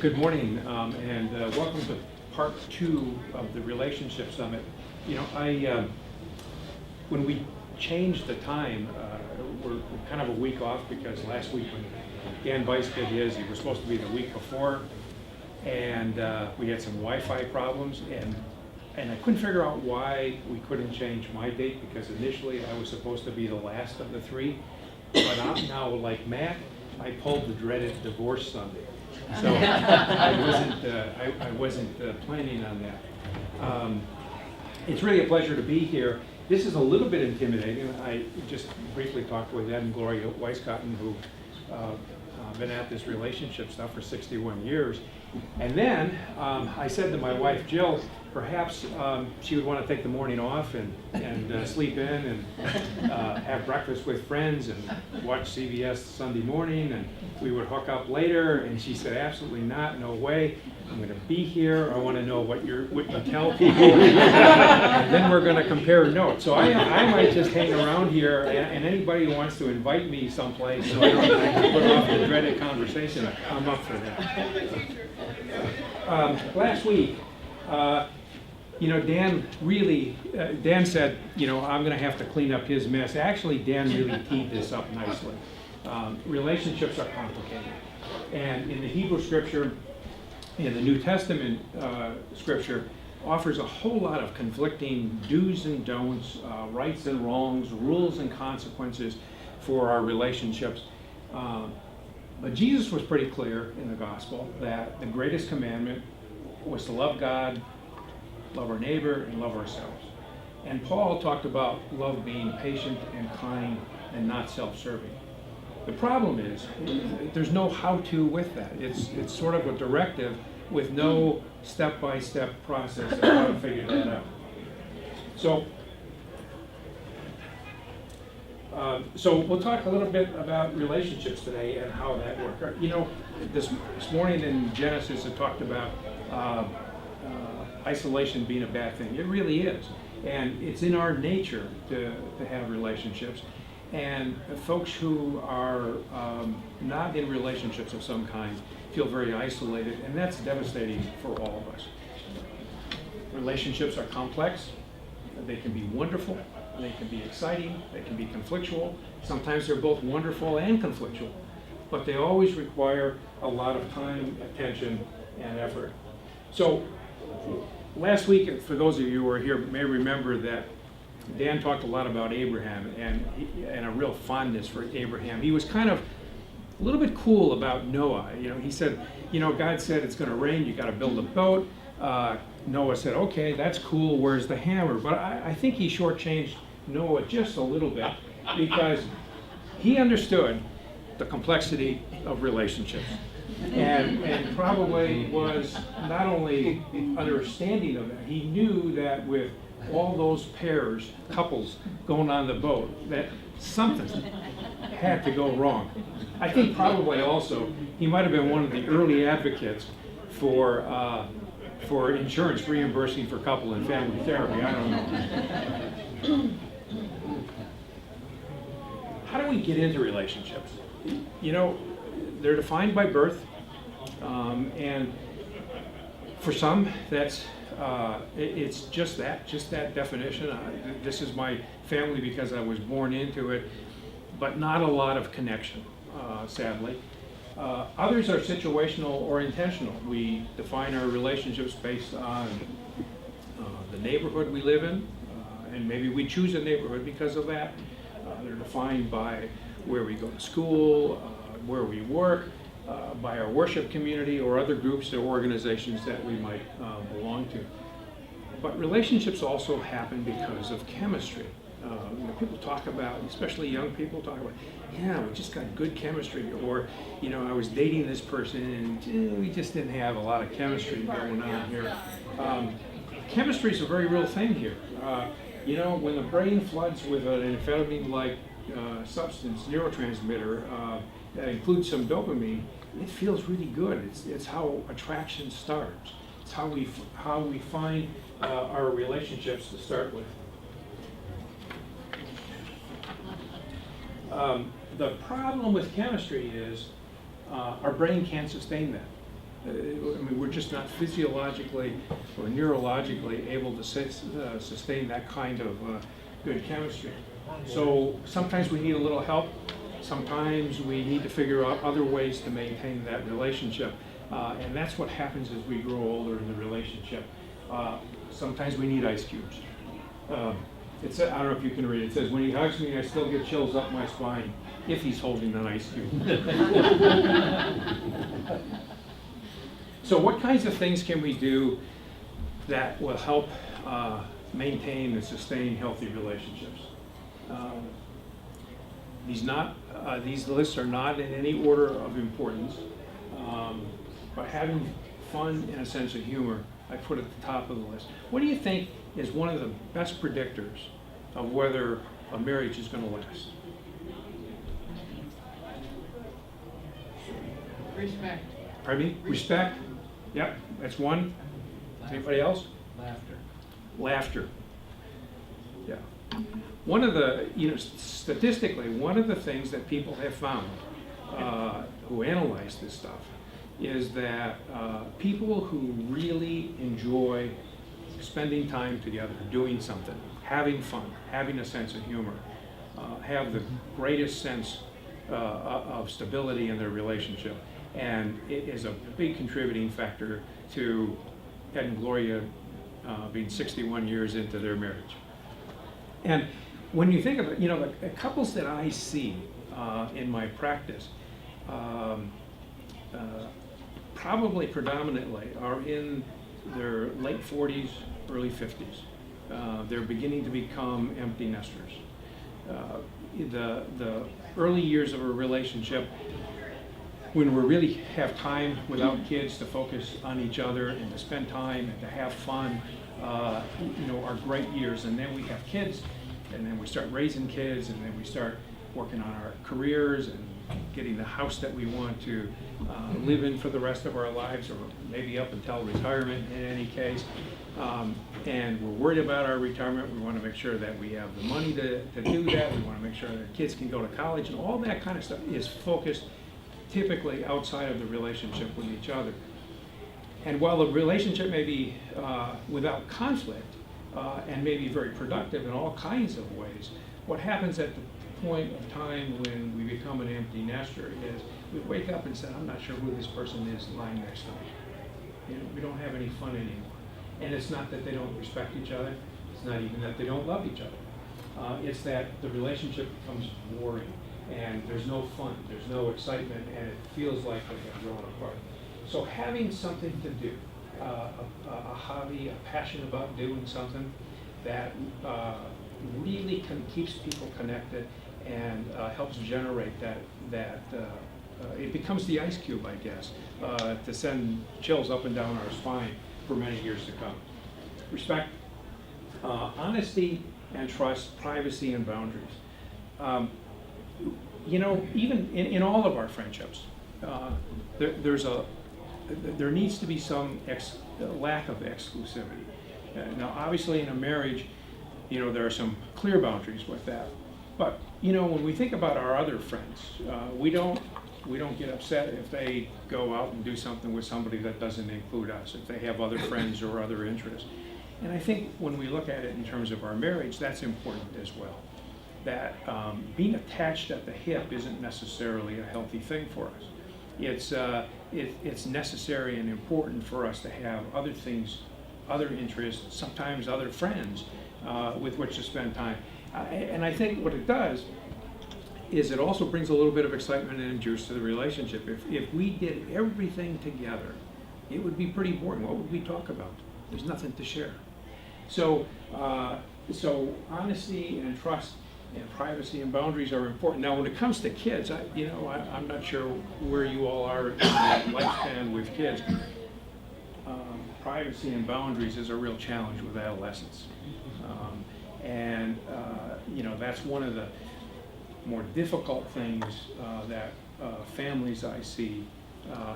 Good morning, and welcome to part 2 of the Relationship Summit. You know, when we changed the time, we're kind of a week off because last week when Dan Bice did his, he was supposed to be the week before, and we had some Wi-Fi problems, and I couldn't figure out why we couldn't change my date, because initially I was supposed to be the last of the 3, but I'm now, like Matt, I pulled the dreaded divorce Sunday. So I wasn't planning on that. It's really a pleasure to be here. This is a little bit intimidating. I just briefly talked with Ed and Gloria Weiscotton, who been at this relationship stuff for 61 years. And then I said to my wife, Jill, perhaps she would want to take the morning off and sleep in and have breakfast with friends and watch CBS Sunday morning, and we would hook up later. And she said, absolutely not, no way. I'm going to be here. I want to know what you tell people. And then we're going to compare notes. So I might just hang around here, and anybody who wants to invite me someplace so I don't put off the dreaded conversation, I'm up for that. Last week, Dan said, I'm going to have to clean up his mess. Actually, Dan really teed this up nicely. Relationships are complicated. And in the Hebrew scripture, in the New Testament scripture, offers a whole lot of conflicting do's and don'ts, rights and wrongs, rules and consequences for our relationships. But Jesus was pretty clear in the gospel that the greatest commandment was to love God, love our neighbor, and love ourselves. And Paul talked about love being patient and kind and not self-serving. The problem is there's no how-to with that. It's sort of a directive with no step-by-step process of how to figure that out. So we'll talk a little bit about relationships today and how that works. This morning in Genesis it talked about isolation being a bad thing. It really is. And it's in our nature to have relationships. And folks who are not in relationships of some kind feel very isolated, and that's devastating for all of us. Relationships are complex. They can be wonderful. They can be exciting. They can be conflictual. Sometimes they're both wonderful and conflictual. But they always require a lot of time, attention, and effort. So last week, for those of you who are here, may remember that Dan talked a lot about Abraham and a real fondness for Abraham. He was kind of a little bit cool about Noah. He said, God said it's going to rain, you got to build a boat. Noah said, okay, that's cool, where's the hammer? But I think he shortchanged Noah just a little bit, because he understood the complexity of relationships. And probably was not only understanding of it, he knew that with all those couples going on the boat, that something had to go wrong. I think probably also he might have been one of the early advocates for insurance reimbursing for couple and family therapy. I don't know. How do we get into relationships? They're defined by birth, and for some, that's it's just that definition. This is my family because I was born into it, but not a lot of connection, sadly. Others are situational or intentional. We define our relationships based on the neighborhood we live in, and maybe we choose a neighborhood because of that. They're defined by where we go to school, where we work, by our worship community or other groups or organizations that we might belong to. But relationships also happen because of chemistry. People talk about, especially young people talk about, we just got good chemistry, or I was dating this person and we just didn't have a lot of chemistry going on here. Chemistry is a very real thing here. When the brain floods with an amphetamine-like substance, neurotransmitter, that includes some dopamine, it feels really good. It's how attraction starts. It's how we find our relationships to start with. The problem with chemistry is our brain can't sustain that. I mean, we're just not physiologically or neurologically able to sustain that kind of good chemistry. So sometimes we need a little help. Sometimes we need to figure out other ways to maintain that relationship. And that's what happens as we grow older in the relationship. Sometimes we need ice cubes. I don't know if you can read it. It says, when he hugs me, I still get chills up my spine if he's holding an ice cube. So what kinds of things can we do that will help maintain and sustain healthy relationships? These lists are not in any order of importance, but having fun and a sense of humor, I put at the top of the list. What do you think is one of the best predictors of whether a marriage is going to last? Respect. Pardon me? Respect? Yep, that's one. Anybody else? Laughter. Yeah. One of the, statistically, one of the things that people have found who analyze this stuff is that people who really enjoy spending time together, doing something, having fun, having a sense of humor, have the greatest sense of stability in their relationship. And it is a big contributing factor to Ed and Gloria being 61 years into their marriage. And when you think of it, the couples that I see in my practice, probably predominantly are in their late 40s, early 50s. They're beginning to become empty nesters. The early years of a relationship, when we really have time without kids to focus on each other and to spend time and to have fun, are great years. And then we have kids, and then we start raising kids, and then we start working on our careers and getting the house that we want to live in for the rest of our lives, or maybe up until retirement in any case. And we're worried about our retirement. We want to make sure that we have the money to do that. We want to make sure that kids can go to college, and all that kind of stuff is focused typically outside of the relationship with each other. And while the relationship may be without conflict and may be very productive in all kinds of ways, what happens at the point of time when we become an empty nester is we wake up and say, I'm not sure who this person is lying next to me. We don't have any fun anymore. And it's not that they don't respect each other. It's not even that they don't love each other. It's that the relationship becomes boring, and there's no fun, there's no excitement, and it feels like they have grown apart. So having something to do, a hobby, a passion about doing something that really keeps people connected and helps generate that it becomes the ice cube, I guess, to send chills up and down our spine for many years to come. Respect, honesty and trust, privacy and boundaries. Even in all of our friendships, there needs to be some lack of exclusivity. Now, obviously, in a marriage, there are some clear boundaries with that. But when we think about our other friends, we don't get upset if they go out and do something with somebody that doesn't include us, if they have other friends or other interests. And I think when we look at it in terms of our marriage, that's important as well. That being attached at the hip isn't necessarily a healthy thing for us. It's necessary and important for us to have other things, other interests, sometimes other friends with which to spend time. And I think what it does is it also brings a little bit of excitement and juice to the relationship. If we did everything together, it would be pretty boring. What would we talk about? There's nothing to share. So honesty and trust and privacy and boundaries are important. Now, when it comes to kids, I'm not sure where you all are in that lifespan with kids. Privacy and boundaries is a real challenge with adolescents. That's one of the more difficult things that families I see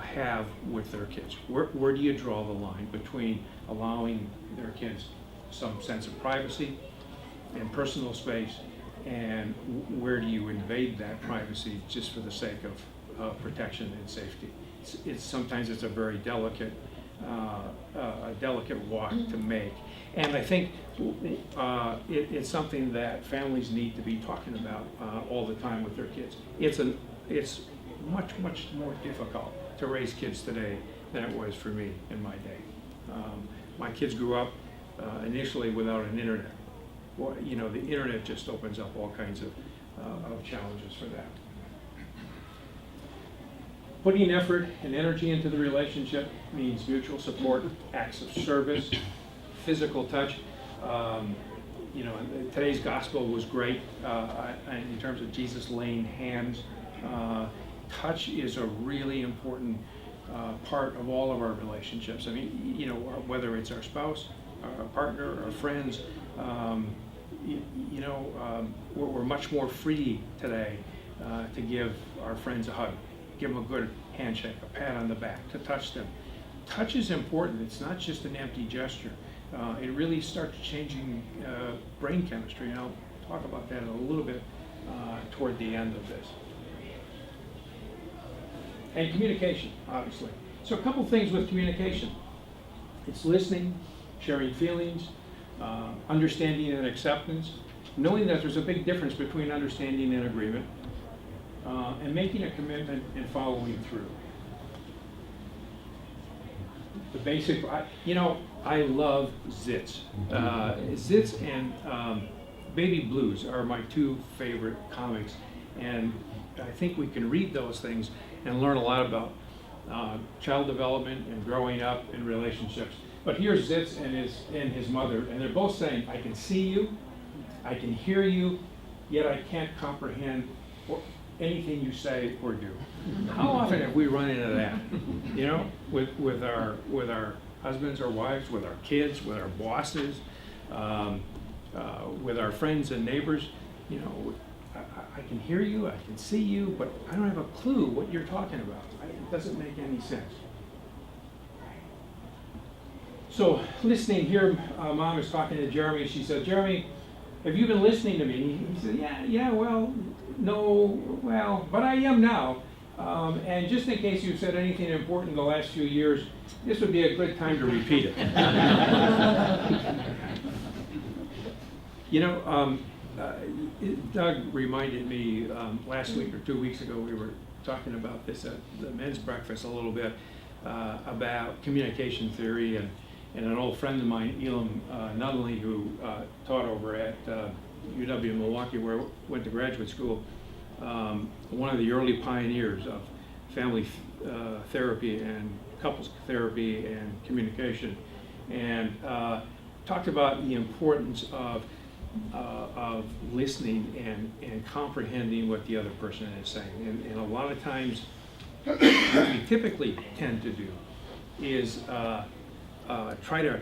have with their kids. Where do you draw the line between allowing their kids some sense of privacy and personal space, and where do you invade that privacy just for the sake of protection and safety? sometimes it's a very delicate walk to make. And I think it's something that families need to be talking about all the time with their kids. It's much more difficult to raise kids today than it was for me in my day. My kids grew up initially without an internet. Well, you know, the internet just opens up all kinds of challenges for that. Putting effort and energy into the relationship means mutual support, acts of service, physical touch. You know, today's gospel was great in terms of Jesus laying hands. Touch is a really important part of all of our relationships. I mean, you know, whether it's our spouse, our partner, our friends, we're much more free today to give our friends a hug, give them a good handshake, a pat on the back, to touch them. Touch is important. It's not just an empty gesture. It really starts changing brain chemistry, and I'll talk about that a little bit toward the end of this. And communication, obviously. So a couple things with communication. It's listening, sharing feelings, understanding and acceptance, knowing that there's a big difference between understanding and agreement, and making a commitment and following through. The basic, I love zits. Zits and Baby Blues are my two favorite comics, and I think we can read those things and learn a lot about child development and growing up and relationships. But here's Zitz and his mother, and they're both saying, I can see you, I can hear you, yet I can't comprehend anything you say or do. How often have we run into that? You know, with our husbands or wives, with our kids, with our bosses, with our friends and neighbors. You know, I can hear you, I can see you, but I don't have a clue what you're talking about. It doesn't make any sense. So listening here, Mom is talking to Jeremy. She said, Jeremy, have you been listening to me? He said, yeah, well, no, well, but I am now. And just in case you've said anything important in the last few years, this would be a good time to repeat it. You know, Doug reminded me last week or 2 weeks ago, we were talking about this at the men's breakfast a little bit, about communication theory, and an old friend of mine, Elam Nunnally, who taught over at UW Milwaukee, where I went to graduate school, one of the early pioneers of family therapy and couples therapy and communication, and talked about the importance of listening and comprehending what the other person is saying. And a lot of times, what we typically tend to do is try to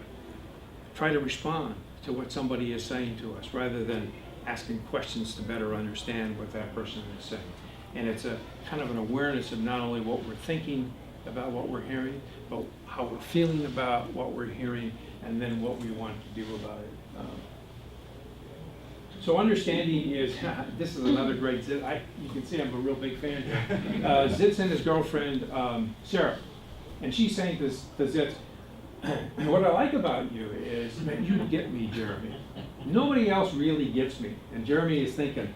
respond to what somebody is saying to us, rather than asking questions to better understand what that person is saying. And it's a kind of an awareness of not only what we're thinking about what we're hearing, but how we're feeling about what we're hearing, and then what we want to do about it. So understanding is, this is another great Zitz. You can see I'm a real big fan here. Zitz and his girlfriend, Sarah, and she's saying to Zitz, what I like about you is that you get me, Jeremy. Nobody else really gets me. And Jeremy is thinking,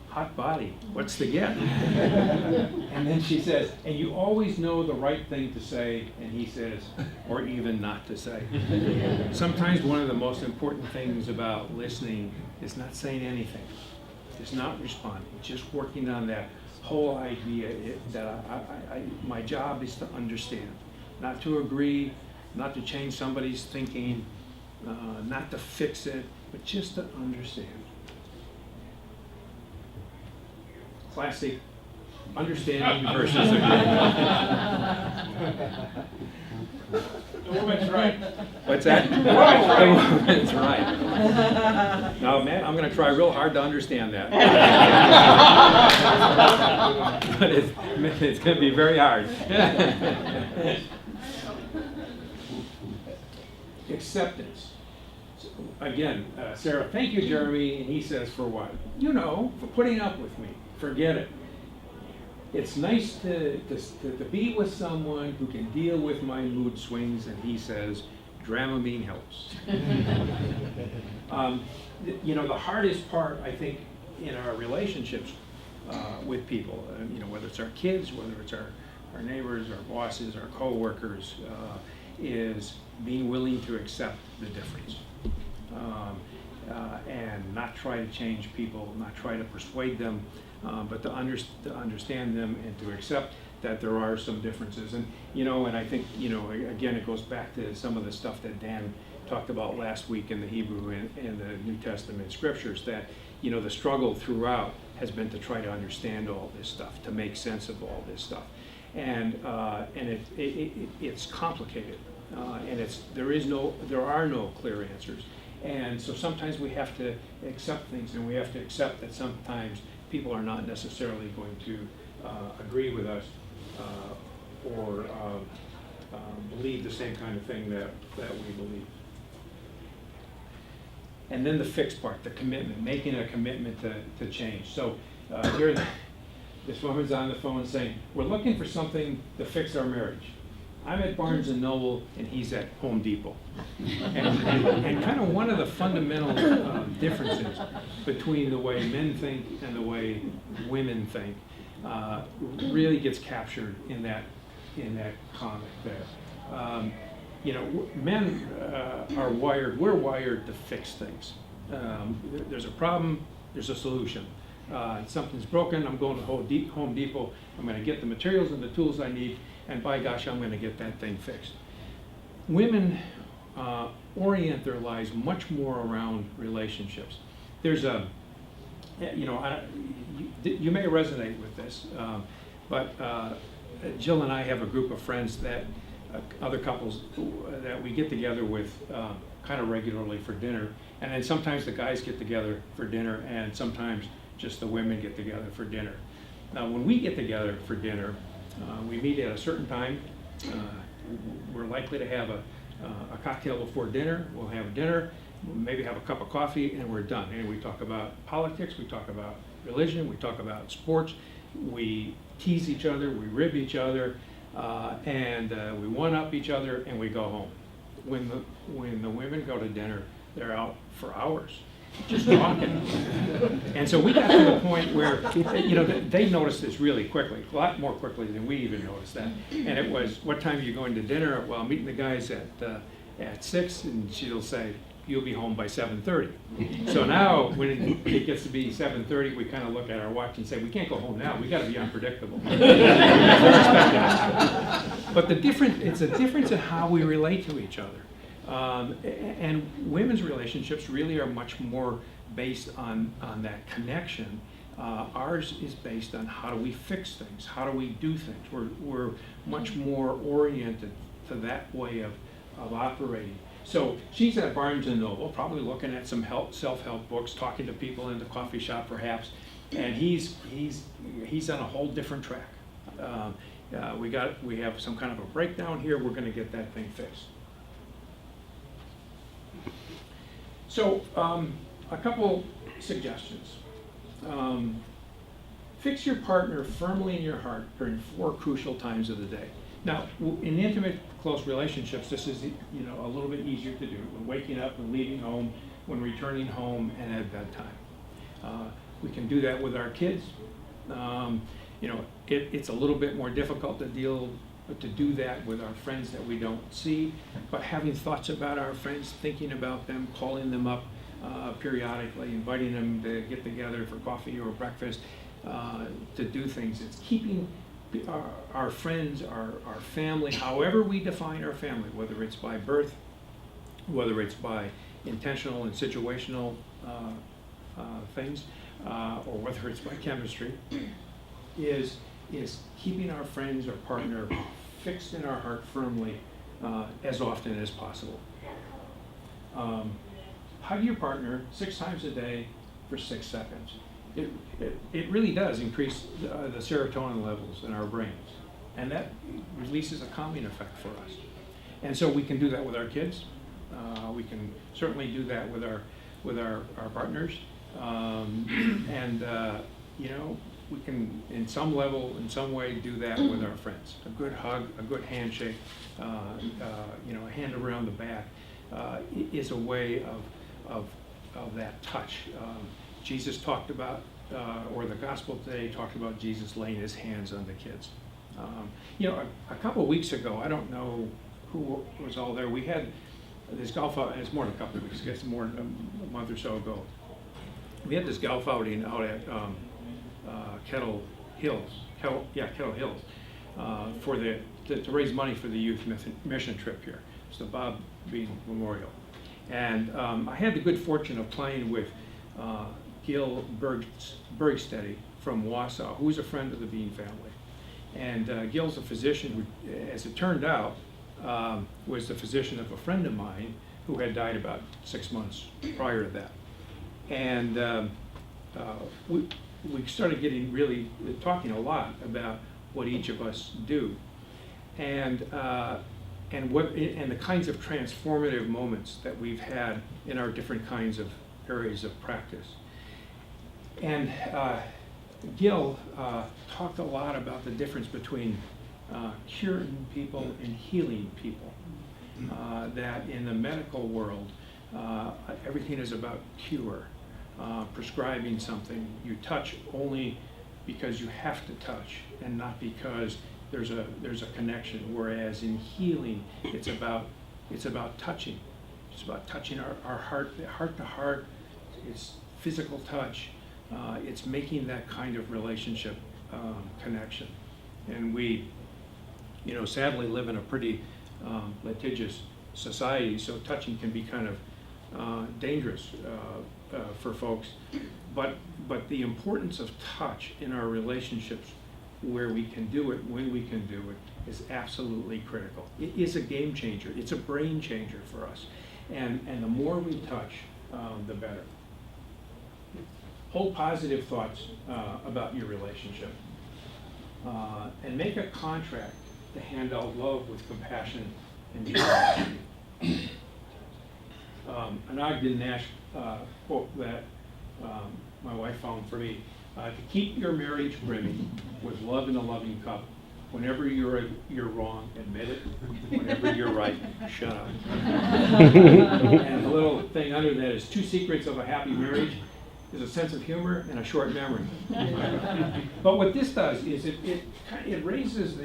hot body, what's the get? And then she says, and you always know the right thing to say, and he says, or even not to say. Sometimes one of the most important things about listening is not saying anything, just not responding, just working on that whole idea that my job is to understand, not to agree, not to change somebody's thinking, not to fix it, but just to understand. Classic understanding versus agreeing. The woman's right. What's that? The woman's right. Now, man, I'm going to try real hard to understand that. But it's going to be very hard. Acceptance. Again, Sarah, thank you, Jeremy. And he says, for what? You know, for putting up with me. Forget it. it's nice to be with someone who can deal with my mood swings, and he says, Dramamine helps. The hardest part, I think, in our relationships with people, whether it's our kids, whether it's our neighbors, our bosses, our coworkers, is being willing to accept the difference. And not try to change people, not try to persuade them, but to understand them and to accept that there are some differences. And I think, again, it goes back to some of the stuff that Dan talked about last week in the Hebrew and the New Testament scriptures, that, the struggle throughout has been to try to understand all this stuff, to make sense of all this stuff. And it's complicated, and there are no clear answers. And so sometimes we have to accept things, and we have to accept that sometimes people are not necessarily going to agree with us or believe the same kind of thing that we believe. And then the fixed part, the commitment, making a commitment to change. So here, this woman's on the phone saying, we're looking for something to fix our marriage. I'm at Barnes & Noble, and he's at Home Depot. And kind of one of the fundamental differences between the way men think and the way women think really gets captured in that comic there. Men we're wired to fix things. There's a problem, there's a solution. Something's broken, I'm going to Home Depot, I'm going to get the materials and the tools I need, and by gosh, I'm going to get that thing fixed. Women orient their lives much more around relationships. There's you may resonate with this, but Jill and I have a group of friends that other couples that we get together with kind of regularly for dinner, and then sometimes the guys get together for dinner, and sometimes just the women get together for dinner. Now, when we get together for dinner, we meet at a certain time. We're likely to have a cocktail before dinner. We'll have dinner, we'll maybe have a cup of coffee, and we're done. And we talk about politics, we talk about religion, we talk about sports, we tease each other, we rib each other, and we one-up each other, and we go home. When the women go to dinner, they're out for hours, just talking. And so we got to the point where, they noticed this really quickly, a lot more quickly than we even noticed that. And it was, what time are you going to dinner? Well, I'm meeting the guys at 6, and she'll say, you'll be home by 7:30. So now, when it gets to be 7:30, we kind of look at our watch and say, we can't go home now, we got to be unpredictable. But it's a difference in how we relate to each other. And women's relationships really are much more based on that connection. Ours is based on how do we fix things, how do we do things. We're much more oriented to that way of operating. So she's at Barnes & Noble, probably looking at some self-help books, talking to people in the coffee shop perhaps, and he's on a whole different track. We have some kind of a breakdown here, we're going to get that thing fixed. So a couple suggestions. Fix your partner firmly in your heart during 4 crucial times of the day. Now, in intimate, close relationships, this is a little bit easier to do. When waking up, when leaving home, when returning home, and at bedtime. We can do that with our kids. It's a little bit more difficult to do that with our friends that we don't see, but having thoughts about our friends, thinking about them, calling them up periodically, inviting them to get together for coffee or breakfast, to do things. It's keeping our friends, our family, however we define our family, whether it's by birth, whether it's by intentional and situational things, or whether it's by chemistry, is keeping our friends or partner fixed in our heart firmly as often as possible. Hug your partner 6 times a day for 6 seconds. It really does increase the serotonin levels in our brains, and that releases a calming effect for us. And so we can do that with our kids. We can certainly do that with our partners. we can, in some level, in some way, do that with our friends. A good hug, a good handshake, a hand around the back is a way of that touch. Jesus talked about, or the gospel today talked about Jesus laying his hands on the kids. A couple of weeks ago, I don't know who was all there. We had this golf out, and it's more than a couple of weeks, I guess more than a month or so ago. We had this golf outing out at Kettle Hills, to raise money for the youth mission trip here. It's the Bob Bean Memorial. And I had the good fortune of playing with Gil Bergstedt from Wausau, who is a friend of the Bean family. And Gil's a physician who, as it turned out, was the physician of a friend of mine who had died about 6 months prior to that. And we started talking a lot about what each of us do, and the kinds of transformative moments that we've had in our different kinds of areas of practice. And Gil talked a lot about the difference between curing people and healing people. That in the medical world, everything is about cure. Prescribing something, you touch only because you have to touch and not because there's a connection. Whereas in healing, it's about touching. It's about touching our heart to heart. It's physical touch. It's making that kind of relationship connection. And we, sadly live in a pretty litigious society, so touching can be kind of dangerous for folks, but the importance of touch in our relationships, where we can do it, when we can do it, is absolutely critical. It is a game changer. It's a brain changer for us, and the more we touch, the better. Hold positive thoughts about your relationship, and make a contract to hand out love with compassion and generosity. An Ogden Nash quote that my wife found for me: to keep your marriage brimming with love in a loving cup. Whenever you're wrong, admit it. Whenever you're right, shut up. And the little thing under that is 2 secrets of a happy marriage is a sense of humor and a short memory. But what this does is it raises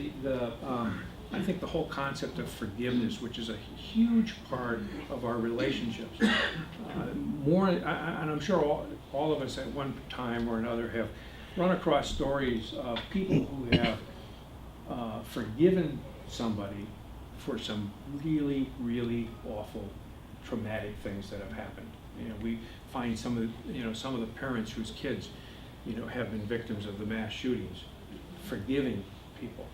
I think the whole concept of forgiveness, which is a huge part of our relationships. And I'm sure all of us at one time or another have run across stories of people who have forgiven somebody for some really, really awful, traumatic things that have happened. We find some of the parents whose kids, have been victims of the mass shootings, forgiving people.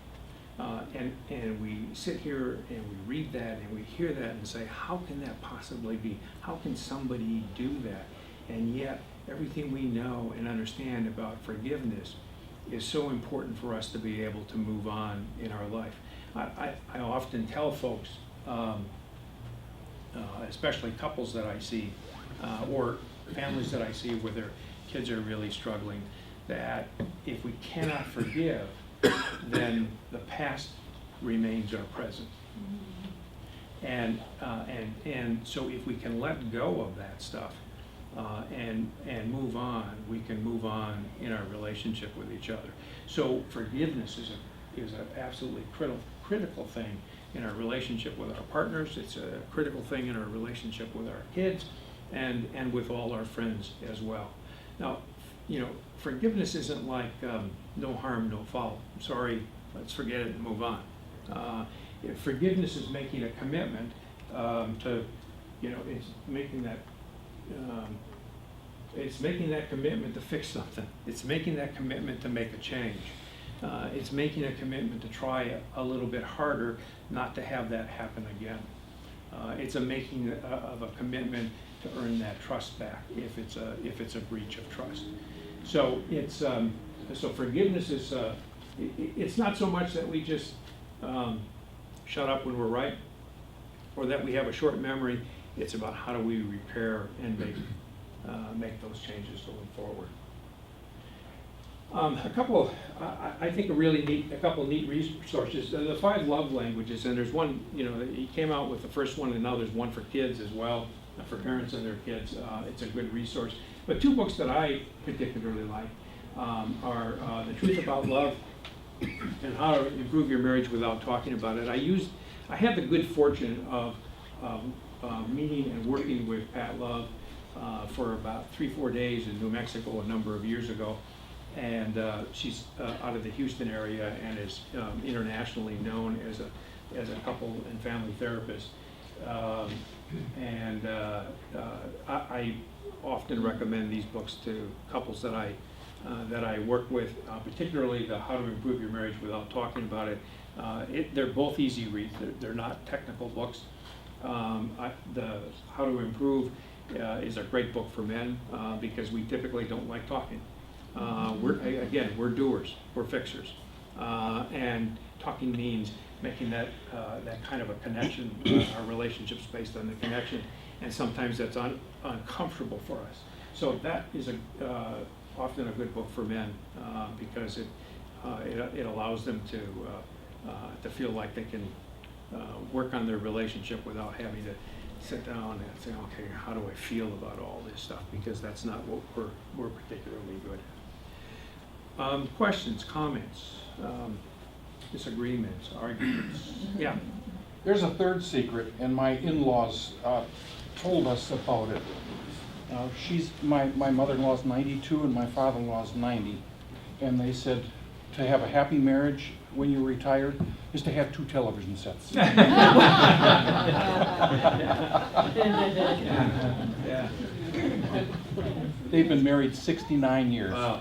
And we sit here and we read that and we hear that and say, how can that possibly be? How can somebody do that? And yet, everything we know and understand about forgiveness is so important for us to be able to move on in our life. I often tell folks, especially couples that I see, or families that I see where their kids are really struggling, that if we cannot forgive, then the past remains our present. And so if we can let go of that stuff and move on, we can move on in our relationship with each other. So forgiveness is an absolutely critical thing in our relationship with our partners. It's a critical thing in our relationship with our kids and with all our friends as well. Now, forgiveness isn't like no harm, no foul. I'm sorry, let's forget it and move on. Forgiveness is making a commitment it's making that commitment to fix something. It's making that commitment to make a change. It's making a commitment to try a little bit harder not to have that happen again. It's a making of a commitment to earn that trust back if it's a breach of trust. So so forgiveness is it's not so much that we just shut up when we're right, or that we have a short memory. It's about how do we repair and make those changes going forward. A couple, I think a couple neat resources. The 5 love languages, and there's one, he came out with the first one, and now there's one for kids as well, for parents and their kids. It's a good resource. But 2 books that I particularly like are The Truth About Love and How to Improve Your Marriage Without Talking About It. I had the good fortune of meeting and working with Pat Love for about 3-4 days in New Mexico a number of years ago. And she's out of the Houston area and is internationally known as a couple and family therapist. I often recommend these books to couples that I work with, particularly the How to Improve Your Marriage Without Talking About It. They're both easy reads. They're not technical books. The How to Improve is a great book for men because we typically don't like talking. We're doers, we're fixers. And talking means making that kind of a connection. Our relationship's based on the connection, and sometimes that's uncomfortable for us. So that is often a good book for men because it allows them to feel like they can work on their relationship without having to sit down and say, okay, how do I feel about all this stuff? Because that's not what we're particularly good at. Questions, comments, disagreements, arguments? Yeah. There's a third secret, and my in-laws told us about it. My mother-in-law's 92 and my father-in-law's 90, and they said to have a happy marriage when you're retired is to have 2 television sets. Yeah. They've been married 69 years. Wow.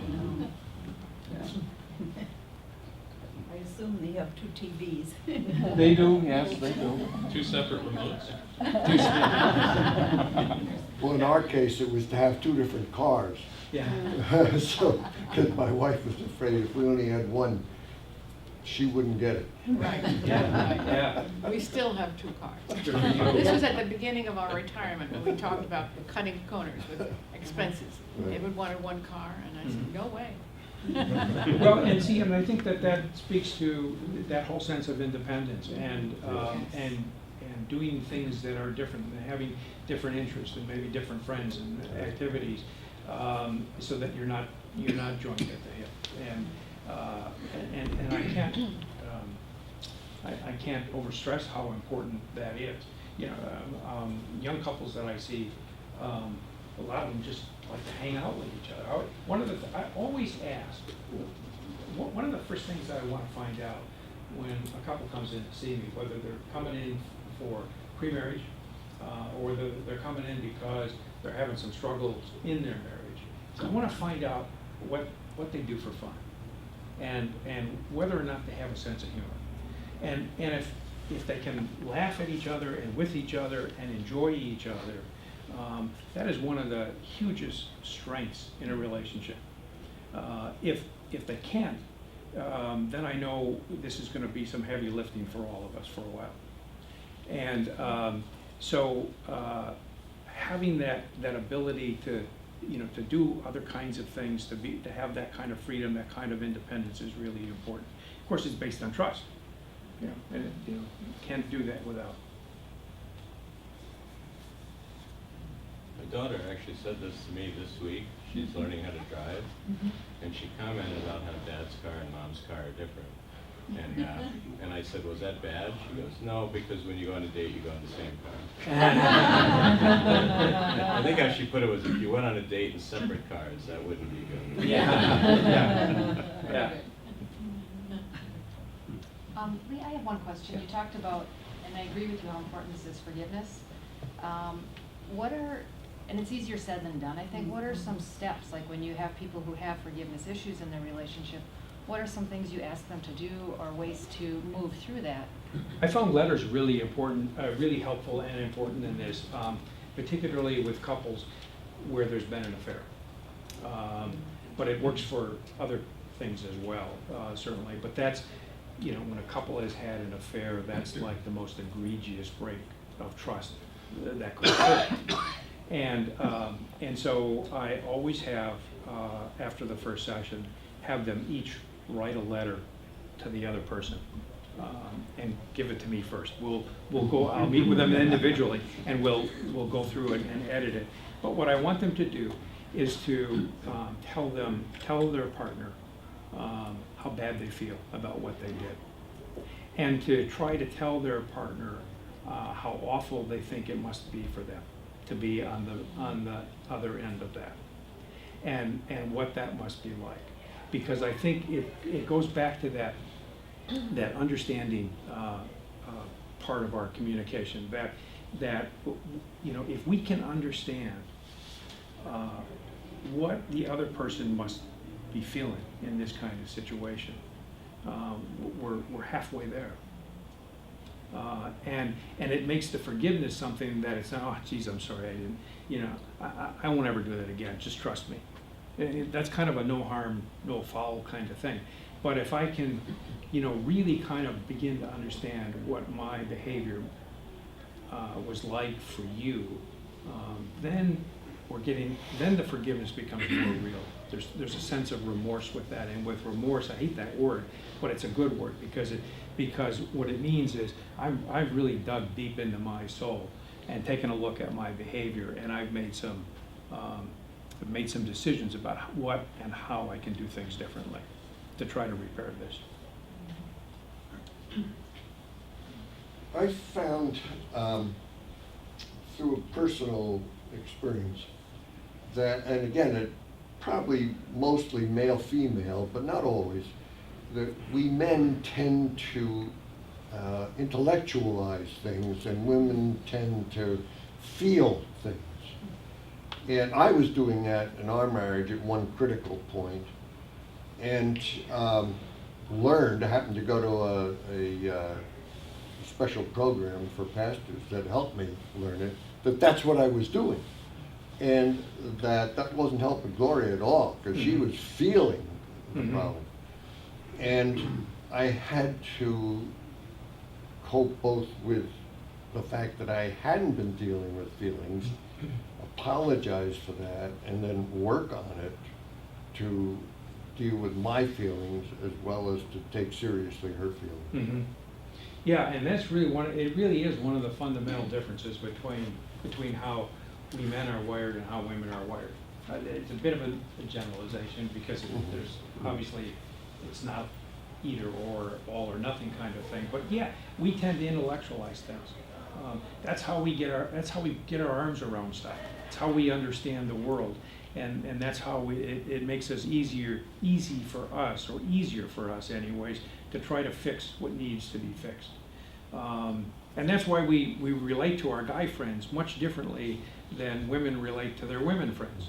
I assume they have 2 TVs. They do, yes, they do. 2 separate remotes. Well, in our case, it was to have 2 different cars. Yeah. So, because my wife was afraid if we only had one, she wouldn't get it. Right. Yeah. We still have 2 cars. Good for you. This was at the beginning of our retirement when we talked about cutting corners with expenses. David wanted 1 car, and I said, no way. Well, and I think that speaks to that whole sense of independence and doing things that are different, and having different interests and maybe different friends and activities, so that you're not joined at the hip. And I can't overstress how important that is. Young couples that I see, a lot of them just like to hang out with each other. I always ask, one of the first things that I want to find out when a couple comes in to see me, whether they're coming in for pre-marriage or they're coming in because they're having some struggles in their marriage. So I want to find out what they do for fun, and whether or not they have a sense of humor, and if they can laugh at each other and with each other and enjoy each other. That is one of the hugest strengths in a relationship. If they can't, then I know this is going to be some heavy lifting for all of us for a while. And so having that ability to do other kinds of things, to have that kind of freedom, that kind of independence is really important. Of course, it's based on trust. And you can't do that without. My daughter actually said this to me this week. She's learning how to drive, and she commented about how Dad's car and Mom's car are different. And I said, was that bad? She goes, no, because when you go on a date, you go in the same car. I think how she put it was, if you went on a date in separate cars, that wouldn't be good. Yeah. Lee, I have one question. You talked about, and I agree with you how important this is, forgiveness. And it's easier said than done, I think, what are some steps, like when you have people who have forgiveness issues in their relationship, what are some things you ask them to do or ways to move through that? I found letters really important, really helpful and important in this, particularly with couples where there's been an affair. But it works for other things as well, certainly. But that's, when a couple has had an affair, that's like the most egregious break of trust that could occur. And so I always have, after the first session, have them each write a letter to the other person. And give it to me first. I'll meet with them individually, and we'll go through it and edit it. But what I want them to do is to tell their partner how bad they feel about what they did, and to try to tell their partner how awful they think it must be for them to be on the other end of that, and what that must be like. Because I think it goes back to that understanding part of our communication, that you know, if we can understand what the other person must be feeling in this kind of situation, we're halfway there. And it makes the forgiveness something that it's not, oh geez, I'm sorry, I didn't, you know, I won't ever do that again, just trust me. That's kind of a no harm, no foul kind of thing. But if I can, you know, really kind of begin to understand what my behavior was like for you, then the forgiveness becomes more real. There's a sense of remorse with that, and with remorse, I hate that word, but it's a good word because what it means is I've really dug deep into my soul and taken a look at my behavior, and I've made some decisions about what and how I can do things differently to try to repair this. I found through a personal experience that, and again, it probably mostly male-female, but not always, that we men tend to intellectualize things and women tend to feel things. And I was doing that in our marriage at one critical point, and learned, I happened to go to a special program for pastors that helped me learn it, that's what I was doing. And that wasn't helping Gloria at all, because she was feeling the problem. And I had to cope both with the fact that I hadn't been dealing with feelings, apologize for that, and then work on it to deal with my feelings as well as to take seriously her feelings. Mm-hmm. Yeah, and that's really it really is one of the fundamental differences between how we men are wired and how women are wired. It's a bit of a generalization because there's obviously it's not either or, all or nothing kind of thing. But yeah, we tend to intellectualize things. That's how we get our arms around stuff. It's how we understand the world, and that's how it makes us easier for us anyways, to try to fix what needs to be fixed. And that's why we relate to our guy friends much differently than women relate to their women friends.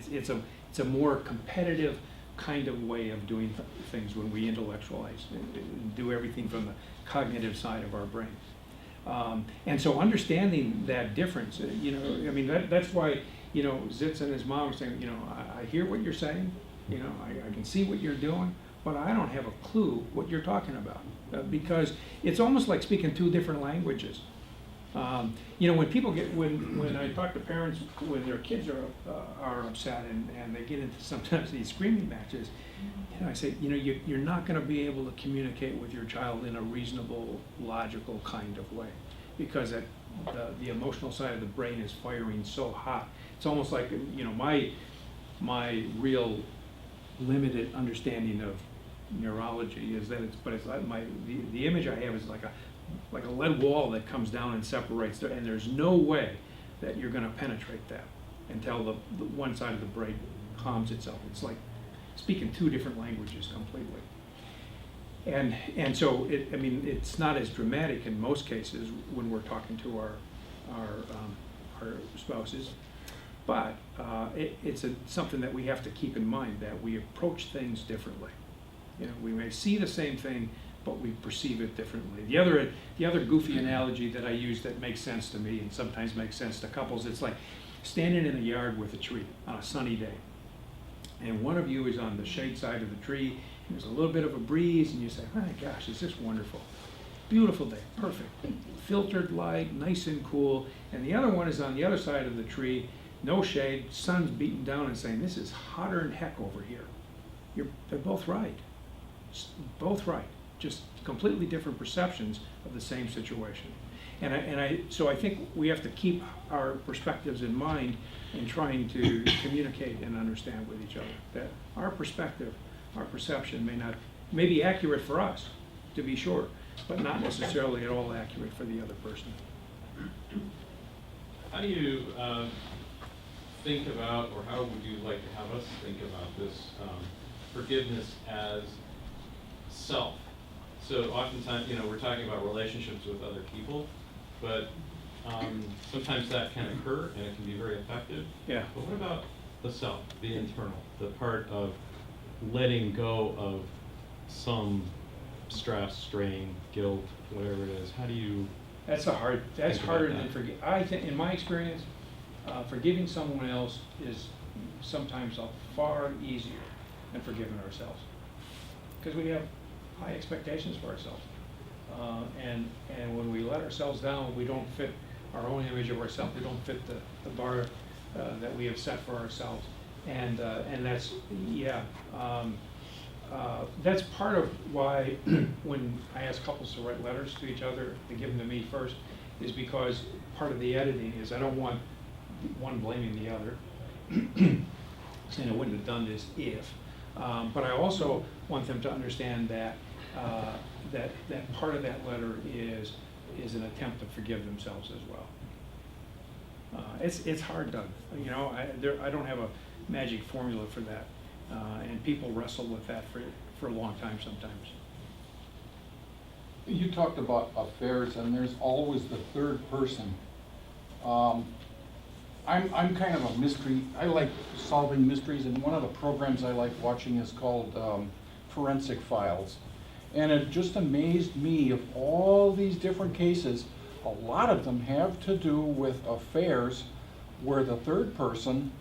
It's a more competitive kind of way of doing things when we intellectualize and do everything from the cognitive side of our brain. And so understanding that difference, you know, I mean, that's why, you know, Zitz and his mom were saying, you know, I hear what you're saying, you know, I can see what you're doing, but I don't have a clue what you're talking about, because it's almost like speaking two different languages. You know, when I talk to parents when their kids are upset and they get into sometimes these screaming matches, you know, I say, you know, you're not going to be able to communicate with your child in a reasonable, logical kind of way, because the emotional side of the brain is firing so hot. It's almost like, you know, my real limited understanding of neurology is that it's like the image I have is like a lead wall that comes down and separates, and there's no way that you're going to penetrate that until the one side of the brain calms itself. It's like speaking two different languages completely. And so I mean, it's not as dramatic in most cases when we're talking to our spouses, but it's something that we have to keep in mind, that we approach things differently. You know, we may see the same thing, but we perceive it differently. The other goofy analogy that I use that makes sense to me and sometimes makes sense to couples, it's like standing in a yard with a tree on a sunny day. And one of you is on the shade side of the tree, and there's a little bit of a breeze, and you say, oh my gosh, is this wonderful. Beautiful day, perfect. Filtered light, nice and cool. And the other one is on the other side of the tree, no shade, sun's beating down and saying, this is hotter than heck over here. they're both right. Both right, just completely different perceptions of the same situation. So I think we have to keep our perspectives in mind in trying to communicate and understand with each other. That our perspective, our perception may be accurate for us, to be sure, but not necessarily at all accurate for the other person. How do you think about, or how would you like to have us think about this forgiveness as self? So oftentimes, we're talking about relationships with other people, but sometimes that can occur and it can be very effective. Yeah. But what about the self, the internal, the part of letting go of some stress, strain, guilt, whatever it is? How do you? That's think about harder than that? forgive. I think, in my experience, forgiving someone else is sometimes far easier than forgiving ourselves. Because we have high expectations for ourselves. And when we let ourselves down, we don't fit our own image of ourselves. We don't fit the bar that we have set for ourselves. And that's, that's part of why when I ask couples to write letters to each other, to give them to me first, is because part of the editing is I don't want one blaming the other, saying I wouldn't have done this if. But I also want them to understand that that part of that letter is an attempt to forgive themselves as well. It's hard, Doug. I don't have a magic formula for that, and people wrestle with that for a long time sometimes. You talked about affairs, and there's always the third person. I'm kind of a mystery. I like solving mysteries, and one of the programs I like watching is called Forensic Files. And it just amazed me, of all these different cases, a lot of them have to do with affairs where the third person,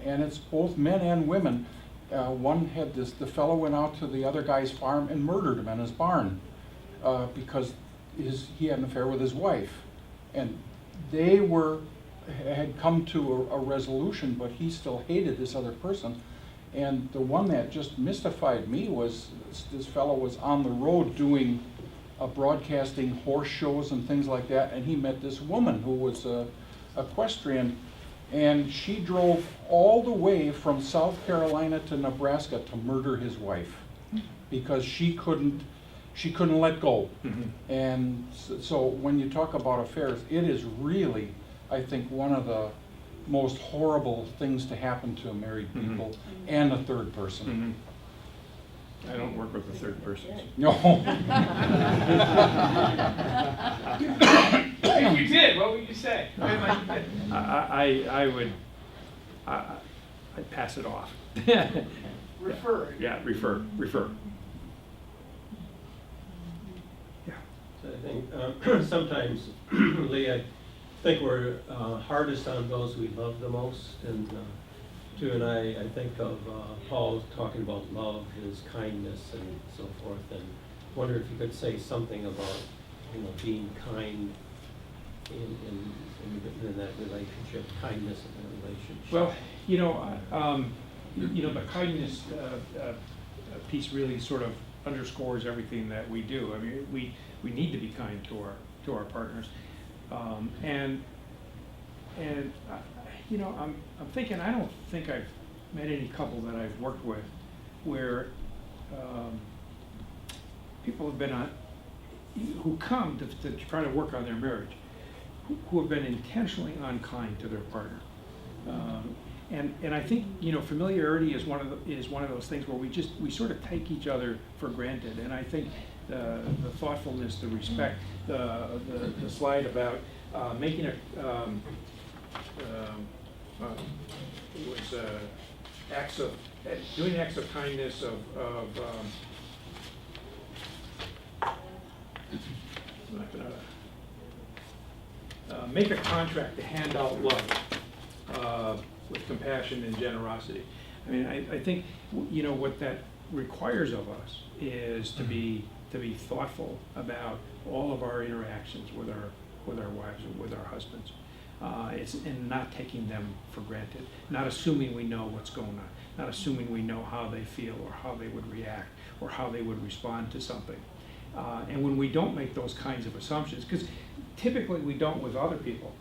and it's both men and women, one had the fellow went out to the other guy's farm and murdered him in his barn because he had an affair with his wife. And they had come to a resolution, but he still hated this other person. And the one that just mystified me was this fellow was on the road doing broadcasting horse shows and things like that, and he met this woman who was equestrian, and she drove all the way from South Carolina to Nebraska to murder his wife because she couldn't let go. Mm-hmm. And so when you talk about affairs, it is really, I think, one of the most horrible things to happen to married people, mm-hmm. and a third person. Mm-hmm. I don't work with the third person. No. If you did, what would you say? I'd pass it off. Refer. Yeah, refer. Yeah. So I think sometimes, Lee, I think we're hardest on those we love the most, and Sue and I think of Paul talking about love, his kindness, and so forth, and wonder if you could say something about being kind in that relationship, kindness in that relationship. Well, the kindness piece really sort of underscores everything that we do. I mean, we need to be kind to our partners. I'm thinking, I don't think I've met any couple that I've worked with where people have been who come to try to work on their marriage, who have been intentionally unkind to their partner. And I think familiarity is one of those things where we sort of take each other for granted. And I think the thoughtfulness, the respect, the slide about making doing acts of kindness make a contract to hand out love with compassion and generosity. I mean, I think what that requires of us is to be thoughtful about all of our interactions with our wives or with our husbands. and not taking them for granted, not assuming we know what's going on, not assuming we know how they feel or how they would react or how they would respond to something. And when we don't make those kinds of assumptions, because typically we don't with other people.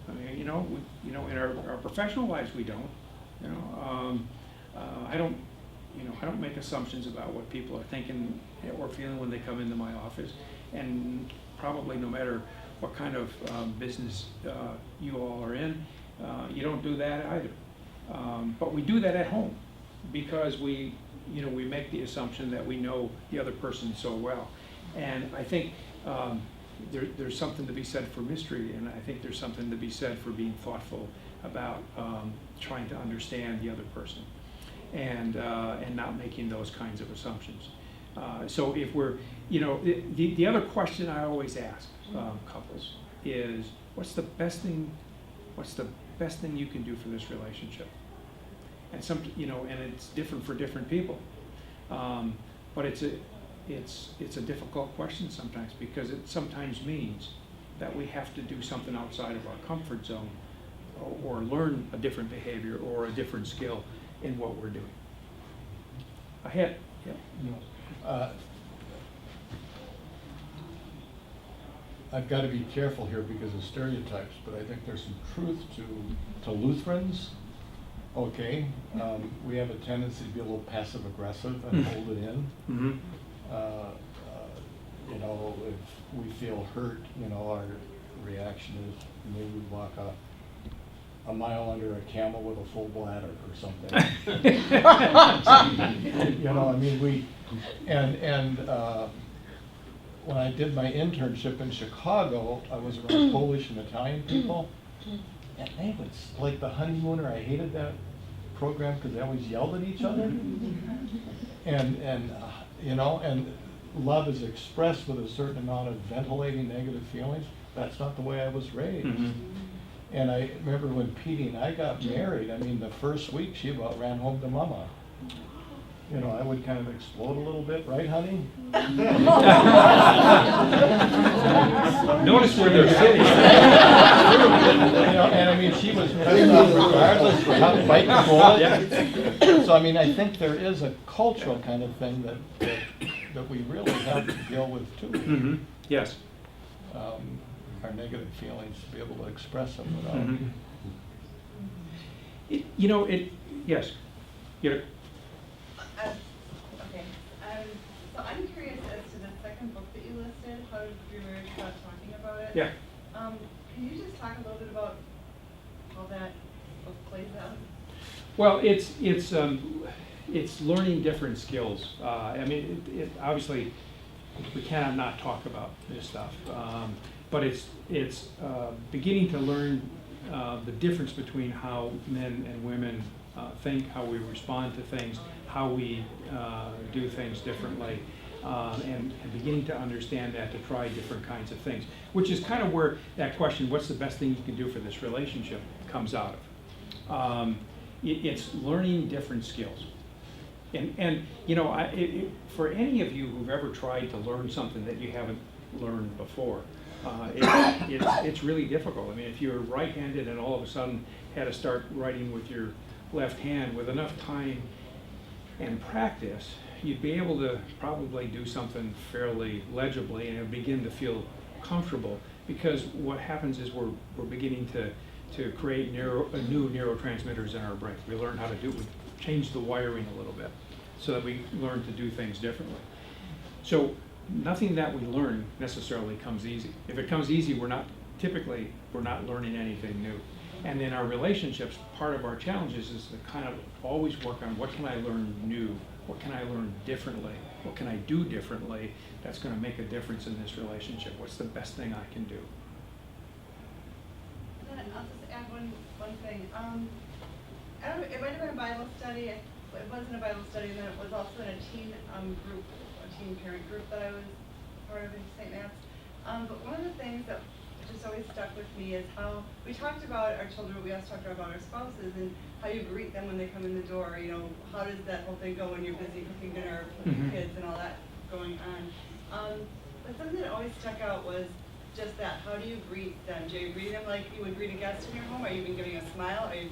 I mean, in our professional lives we don't. I don't make assumptions about what people are thinking or feeling when they come into my office, and probably no matter what kind of business you all are in, you don't do that either. But we do that at home because we make the assumption that we know the other person so well. And I think there's something to be said for mystery, and I think there's something to be said for being thoughtful about trying to understand the other person, and not making those kinds of assumptions. So if we're, the other question I always ask couples is, what's the best thing you can do for this relationship? And and it's different for different people, but it's a difficult question sometimes, because it sometimes means that we have to do something outside of our comfort zone, or learn a different behavior or a different skill in what we're doing. Ahead. Yeah. I've got to be careful here because of stereotypes, but I think there's some truth to Lutherans. Okay, we have a tendency to be a little passive aggressive and hold it in. Mm-hmm. If we feel hurt, our reaction is maybe we walk a mile under a camel with a full bladder or something. When I did my internship in Chicago, I was around Polish and Italian people, and they would, like the honeymooner, I hated that program because they always yelled at each other. And love is expressed with a certain amount of ventilating negative feelings. That's not the way I was raised. Mm-hmm. And I remember when Petey and I got married, the first week she about ran home to mama. I would kind of explode a little bit, right, honey? Notice where they're sitting. She was pissed off regardless for how fight the bullet. Yeah. So I think there is a cultural kind of thing that we really have to deal with too. Mm-hmm. Yes. Our negative feelings, to be able to express them without. Mm-hmm. Yes. Okay. So I'm curious as to the second book that you listed, How to Be Married Without Talking About It. Yeah. Can you just talk a little bit about how that book plays out? Well, it's learning different skills. Obviously, we cannot not talk about this stuff, but it's beginning to learn the difference between how men and women think, how we respond to things, how we do things differently, and beginning to understand that, to try different kinds of things, which is kind of where that question, what's the best thing you can do for this relationship, comes out of. It's learning different skills. And for any of you who've ever tried to learn something that you haven't learned before, it's really difficult. If you're right-handed and all of a sudden had to start writing with your left hand, with enough time and practice, you'd be able to probably do something fairly legibly, and it would begin to feel comfortable, because what happens is we're beginning to create new neurotransmitters in our brain. We learn how to do it. We change the wiring a little bit so that we learn to do things differently. So nothing that we learn necessarily comes easy. If it comes easy, we're not learning anything new. And in our relationships, part of our challenges is to kind of always work on, what can I learn new? What can I learn differently? What can I do differently that's going to make a difference in this relationship? What's the best thing I can do? Then I'll just add one thing. I don't know, it might have been a Bible study. It wasn't a Bible study, and then it was also in a teen group, a teen parent group that I was part of in St. Matt's. But one of the things that just always stuck with me is how we talked about our children, but we also talked about our spouses and how you greet them when they come in the door. How does that whole thing go when you're busy cooking dinner with the kids and all that going on? But something that always stuck out was just that, how do you greet them? Do you greet them like you would greet a guest in your home? Are you even giving a smile? Are you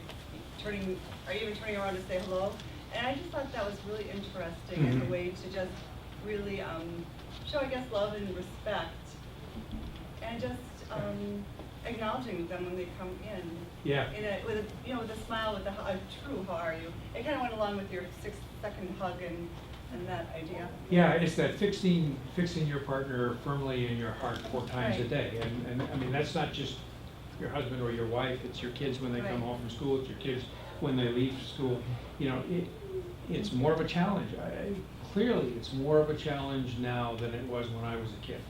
even turning around to say hello? And I just thought that was really interesting as a way to just really show, I guess, love and respect, and just acknowledging them when they come in. Yeah. With a smile, with a true "How are you?" It kind of went along with your 6-second hug and that idea. Yeah, it's that fixing your partner firmly in your heart 4 times a Right. day. And I mean, that's not just your husband or your wife, it's your kids when they come Right. home from school, it's your kids when they leave school. You know, it's more of a challenge. Clearly, it's more of a challenge now than it was when I was a kid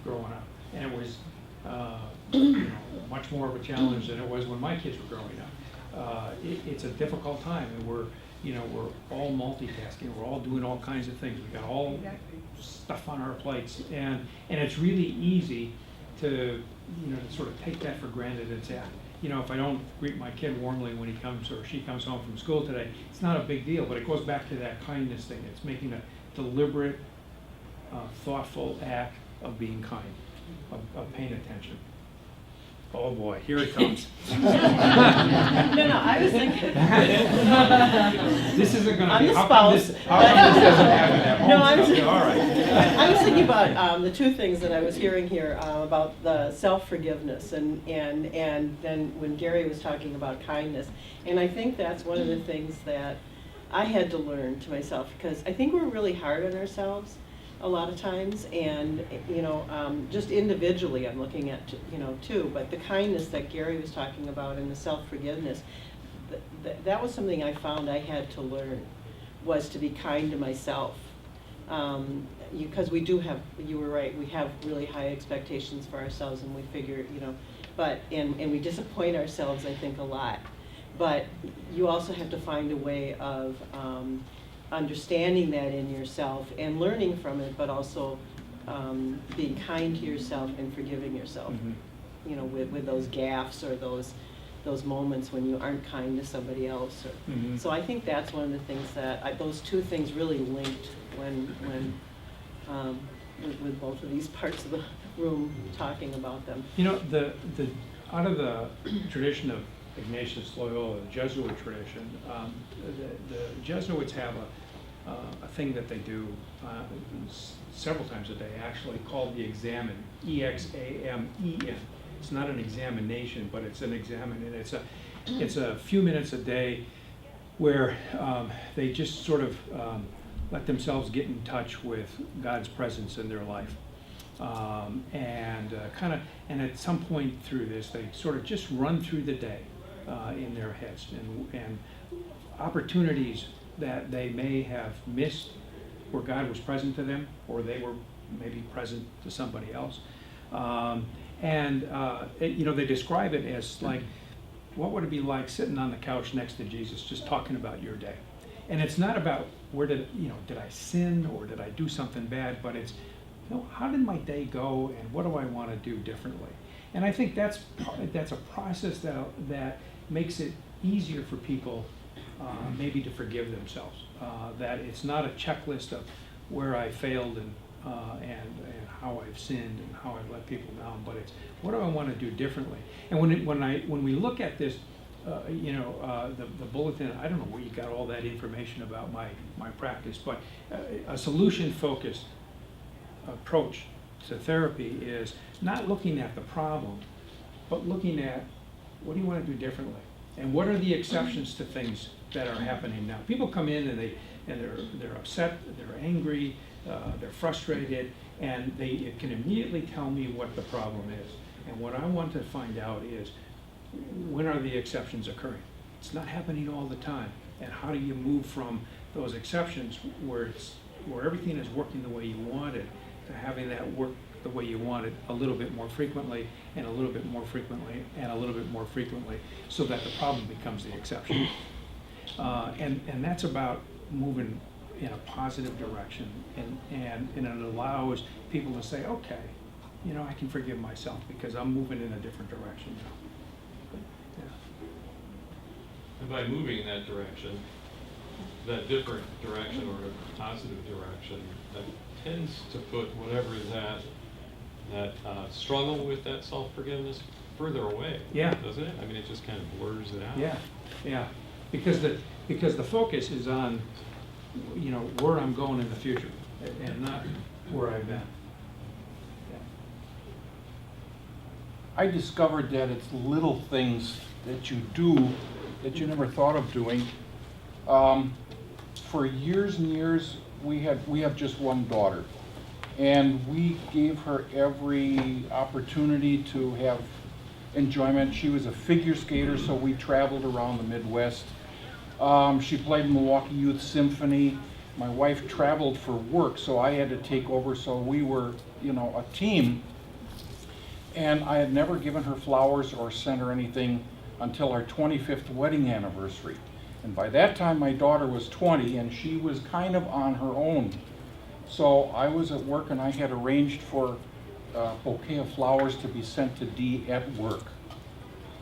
growing up. And it was much more of a challenge than it was when my kids were growing up. It's a difficult time, and we're all multitasking. We're all doing all kinds of things. We got all stuff on our plates, and it's really easy to sort of take that for granted and say, if I don't greet my kid warmly when he comes or she comes home from school today, it's not a big deal. But it goes back to that kindness thing. It's making a deliberate, thoughtful act of being kind, of paying attention. Oh boy, here it comes. No, I was thinking. This isn't going to I'm be. the How come this doesn't happen at home? No, I'm stuff? All right. I was thinking about the 2 things that I was hearing here about the self-forgiveness and then when Gary was talking about kindness. And I think that's one of the things that I had to learn to myself, because I think we're really hard on ourselves a lot of times, and just individually I'm looking at too, but the kindness that Gary was talking about and the self-forgiveness, that was something I found I had to learn, was to be kind to myself, because we do have, you were right, we have really high expectations for ourselves, and we figure and we disappoint ourselves, I think, a lot, but you also have to find a way of understanding that in yourself and learning from it, but also being kind to yourself and forgiving yourself. With those gaffes or those moments when you aren't kind to somebody else. So I think that's one of the things that those 2 things really linked when with both of these parts of the room talking about them. The out of the tradition of Ignatius Loyola, the Jesuit tradition, the Jesuits have a thing that they do several times a day, actually, called the examen, E-X-A-M-E-N. It's not an examination, but it's an examen, and it's a few minutes a day where they just sort of let themselves get in touch with God's presence in their life. And at some point through this, they sort of just run through the day in their heads, and opportunities that they may have missed where God was present to them, or they were maybe present to somebody else. They describe it as like, what would it be like sitting on the couch next to Jesus, just talking about your day? And it's not about did I sin or did I do something bad, but it's, how did my day go and what do I want to do differently? And I think that's a process that makes it easier for people maybe to forgive themselves. That it's not a checklist of where I failed and how I've sinned and how I've let people down, but it's what do I want to do differently? And when we look at this, the bulletin, I don't know where you got all that information about my practice, but a solution-focused approach to therapy is not looking at the problem, but looking at what do you want to do differently, and what are the exceptions to things that are happening now. People come in and they're upset, they're angry, they're frustrated, and it can immediately tell me what the problem is. And what I want to find out is, when are the exceptions occurring? It's not happening all the time. And how do you move from those exceptions where everything is working the way you want it to having that work the way you want it a little bit more frequently and a little bit more frequently and a little bit more frequently, so that the problem becomes the exception. And that's about moving in a positive direction, and it allows people to say, okay, I can forgive myself because I'm moving in a different direction now. And by moving in that direction, that different direction or a positive direction, that tends to put whatever that that struggle with that self-forgiveness further away. Yeah. Doesn't it? I mean, it just kind of blurs it out. Yeah, yeah, because the focus is on, you know, where I'm going in the future and not where I've been. Yeah. I discovered that it's little things that you do that you never thought of doing. For years and years, we have just one daughter, and we gave her every opportunity to have enjoyment. She was a figure skater, so we traveled around the Midwest. She played Milwaukee Youth Symphony. My wife traveled for work, so I had to take over, so we were, you know, a team. And I had never given her flowers or sent her anything until our 25th wedding anniversary. And by that time, my daughter was 20, and she was kind of on her own. So I was at work, and I had arranged for a bouquet of flowers to be sent to Dee at work.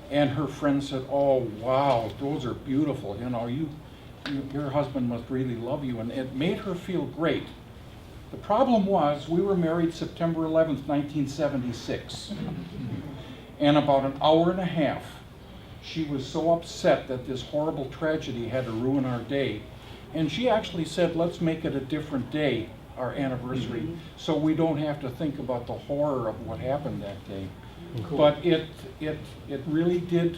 And her friend said, "Oh, wow, those are beautiful. You know, your husband must really love you." And it made her feel great. The problem was, we were married September 11th, 1976. And about an hour and a half, she was so upset that this horrible tragedy had to ruin our day. And she actually said, "Let's make it a different day, our anniversary, so we don't have to think about the horror of what happened that day." Cool. But it really did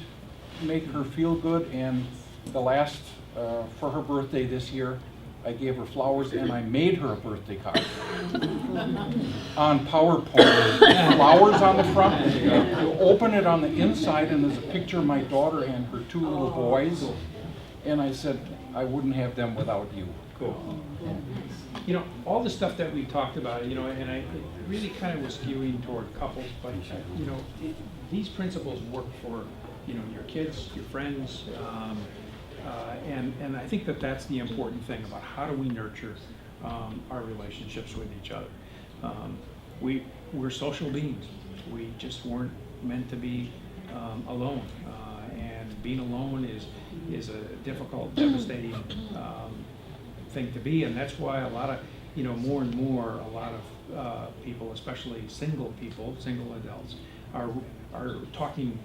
make her feel good, and the last, for her birthday this year, I gave her flowers and I made her a birthday card on PowerPoint. Flowers on the front. You open it on the inside and there's a picture of my daughter and her two little boys. And I said, I wouldn't have them without you. Cool. You know, all the stuff that we talked about, you know, and it really kind of was skewing toward couples, but, you know, these principles work for, you know, your kids, your friends, and I think that that's the important thing about how do we nurture our relationships with each other. We're social beings. We just weren't meant to be alone, and being alone is a difficult, devastating thing to be, and that's why a lot of, you know, more and more, a lot of people, especially single people, single adults, are talking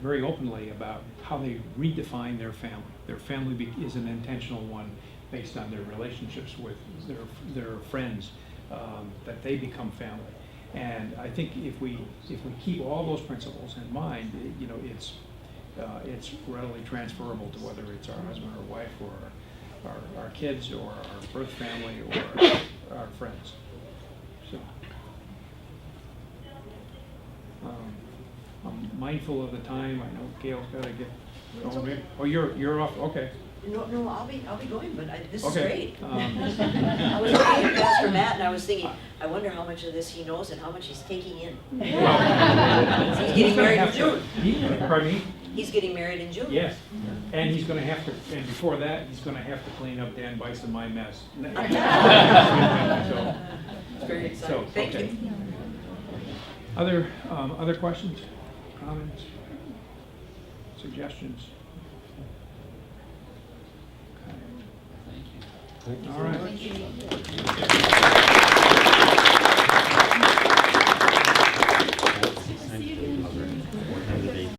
very openly about how they redefine their family. Their family is an intentional one based on their relationships with their friends, that they become family. And I think if we keep all those principles in mind, you know, it's readily transferable to whether it's our husband or wife or our kids or our birth family or our friends. So I'm mindful of the time. I know Gail's got to get It's going. okay. Oh, you're off. Okay. No, I'll be going, but this is Okay. great. I was looking at Pastor Matt and I was thinking, I wonder how much of this he knows and how much he's taking in. Well, He's getting married in June. Pardon me? He's getting married in June. Yes, and he's going to have to, and before that, he's going to have to clean up Dan Bice and my mess. So, It's very exciting. Thank okay. you. Other questions, comments, suggestions? Okay. Thank you All very right. much. Thank you.